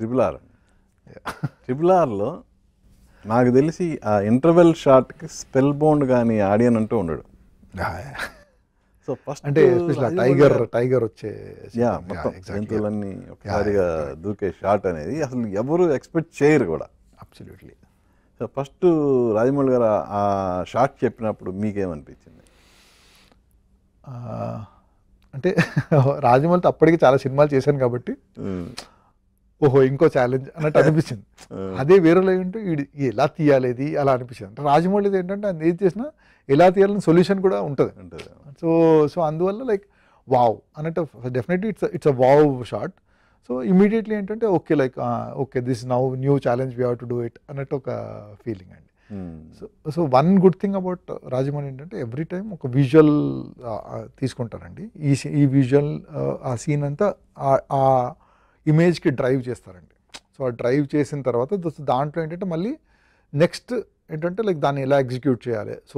RRR. RRRలో నాకు తెలిసి ఆ ఇంటర్వెల్ షాట్కి స్పెల్ బౌండ్ కానీ ఆడియన్ అంటూ ఉండడు. సో ఫస్ట్ అంటే టైగర్ వచ్చే మొత్తం జంతువులన్నీ ఒకసారిగా దూకే షాట్ అనేది అసలు ఎవరు ఎక్స్పెక్ట్ చేయరు కూడా. అబ్సల్యూట్లీ. సో ఫస్ట్ రాజమౌళి గారు ఆ షాట్ చెప్పినప్పుడు మీకేమనిపించింది? అంటే రాజమౌళితో అప్పటికి చాలా సినిమాలు చేశాను కాబట్టి ఓహో ఇంకో ఛాలెంజ్ అన్నట్టు అనిపించింది. అదే వేరేలో ఏంటో ఎలా తీయాలి ఇది అలా అనిపించింది. అంటే రాజమౌళిది ఏంటంటే అది ఏది చేసినా ఎలా తీయాలని సొల్యూషన్ కూడా ఉంటుంది. సో అందువల్ల లైక్ వావ్ అన్నట్టు definitely it's a wow shot. So immediately ఏంటంటే okay like okay this now new challenge we have to do it అన్నట్టు ఒక ఫీలింగ్ అండి. So one good thing about Rajamouli ఏంటంటే ఎవ్రీ టైం ఒక విజువల్ తీసుకుంటారండి. ఈ విజువల్ ఆ సీన్ అంతా ఆ ఇమేజ్కి డ్రైవ్ చేస్తారండి. సో ఆ డ్రైవ్ చేసిన తర్వాత దాంట్లో ఏంటంటే మళ్ళీ నెక్స్ట్ ఏంటంటే లైక్ దాన్ని ఎలా ఎగ్జిక్యూట్ చేయాలి. సో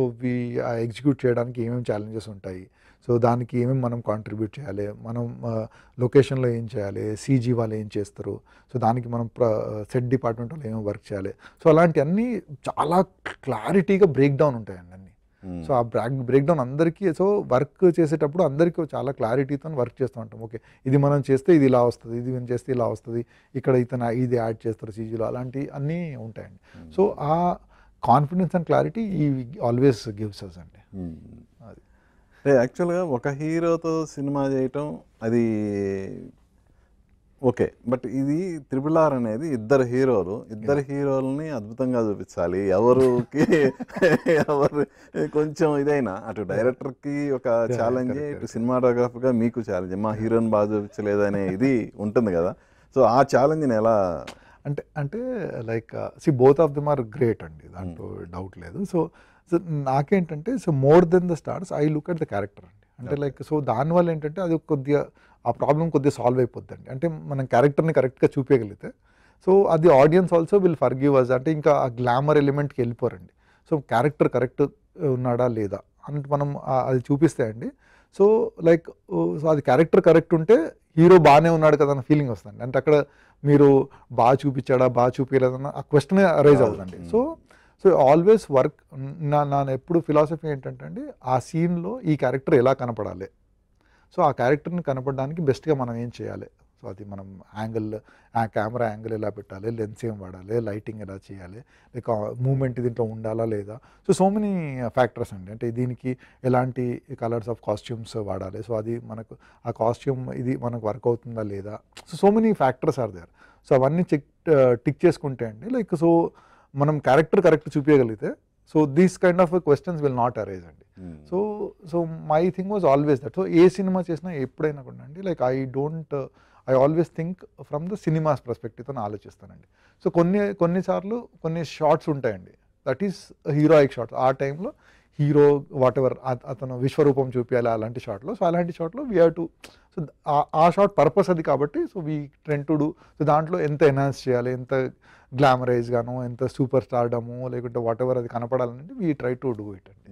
ఆ ఎగ్జిక్యూట్ చేయడానికి ఏమేమి ఛాలెంజెస్ ఉంటాయి, సో దానికి ఏమేమి మనం కాంట్రిబ్యూట్ చేయాలి, మనం లొకేషన్లో ఏం చేయాలి, సీజీ వాళ్ళు ఏం చేస్తారు, సో దానికి మనం సెట్ డిపార్ట్మెంట్ వాళ్ళు ఏమేమి వర్క్ చేయాలి. సో అలాంటివన్నీ చాలా క్లారిటీగా బ్రేక్ డౌన్ ఉంటాయండి అన్నీ. సో ఆ బ్రేక్ డౌన్ అందరికీ, సో వర్క్ చేసేటప్పుడు అందరికీ చాలా క్లారిటీతో వర్క్ చేస్తూ ఉంటాం. ఓకే ఇది మనం చేస్తే ఇది ఇలా వస్తుంది, ఇది మనం చేస్తే ఇలా వస్తుంది, ఇక్కడ ఇతను ఇది యాడ్ చేస్తారు సీజీలో, అలాంటివి అన్నీ ఉంటాయండి. సో ఆ కాన్ఫిడెన్స్ అండ్ క్లారిటీ ఈ ఆల్వేస్ గివ్స్ అస్ అండి. అది యాక్చువల్గా ఒక హీరోతో సినిమా చేయటం అది ఓకే, బట్ ఇది RRR అనేది ఇద్దరు హీరోలని అద్భుతంగా చూపించాలి. ఎవరు కొంచెం ఇదైనా అటు డైరెక్టర్కి ఒక ఛాలెంజ్, ఇటు సినిమాటోగ్రాఫర్గా మీకు ఛాలెంజ్, మా హీరోని బాగా చూపించలేదనే ఇది ఉంటుంది కదా. సో ఆ ఛాలెంజ్ని ఎలా అంటే like both of them are great అండి, దాంట్లో డౌట్ లేదు. సో నాకేంటంటే more than the stars I look at the character అండి. అంటే లైక్ సో దానివల్ల ఏంటంటే అది కొద్దిగా ఆ ప్రాబ్లం కొద్దిగా సాల్వ్ అయిపోద్దండి. అంటే మనం క్యారెక్టర్ని కరెక్ట్గా చూపించగలిగితే సో అది ఆడియన్స్ ఆల్సో విల్ ఫర్గివ్ అస్. అంటే ఇంకా ఆ గ్లామర్ ఎలిమెంట్కి వెళ్ళిపోరండి. సో క్యారెక్టర్ కరెక్ట్ ఉన్నాడా లేదా అంటే మనం అది చూపిస్తే అండి. సో లైక్ సో అది క్యారెక్టర్ కరెక్ట్ ఉంటే హీరో బాగానే ఉన్నాడు కదా అన్న ఫీలింగ్ వస్తుంది. అంటే అక్కడ మీరు బాగా చూపించాడా బాగా చూపించలేదన్న ఆ క్వశ్చన్ అరైజ్ అవుతుందండి. సో ఆల్వేస్ వర్క్ నా ఎప్పుడు ఫిలాసఫీ ఏంటంటే అండి, ఆ సీన్లో ఈ క్యారెక్టర్ ఎలా కనపడాలి, సో ఆ క్యారెక్టర్ని కనపడడానికి బెస్ట్గా మనం ఏం చేయాలి, సో అది మనం కెమెరా యాంగిల్ ఎలా పెట్టాలి, లెన్స్ ఏం వాడాలి, లైటింగ్ ఎలా చేయాలి, లైక్ మూమెంట్ దీంట్లో ఉండాలా లేదా, సో మెనీ ఫ్యాక్టర్స్ అండి. అంటే దీనికి ఎలాంటి కలర్స్ ఆఫ్ కాస్ట్యూమ్స్ వాడాలి, సో అది మనకు ఆ కాస్ట్యూమ్ ఇది మనకు వర్క్ అవుతుందా లేదా, so many factors are there. So అవన్నీ టిక్ చేసుకుంటే అండి లైక్ సో మనం క్యారెక్టర్ కరెక్ట్ చూపించగలిగితే so these kind of questions will not arise అండి. So my thing was always that. So ఏ సినిమా చేసినా ఎప్పుడైనా కూడా అండి like I always think from the cinemas పర్స్పెక్టివ్తో ఆలోచిస్తానండి. సో కొన్నిసార్లు కొన్ని షార్ట్స్ ఉంటాయండి, దట్ ఈస్ హీరోయిక్ షార్ట్స్. ఆ టైంలో హీరో వాట్ ఎవర్ అతను విశ్వరూపం చూపించాలి అలాంటి షాట్లో. సో అలాంటి షాట్లో వీ హ్యావ్ టు, సో ఆ షార్ట్ పర్పస్ అది కాబట్టి so we tend to do. So దాంట్లో ఎంత ఎన్హాన్స్ చేయాలి, ఎంత గ్లామరైజ్ గాను, ఎంత సూపర్ స్టార్డము లేకుంటే వాట్ ఎవర్ అది కనపడాలంటే we try to do it అండి.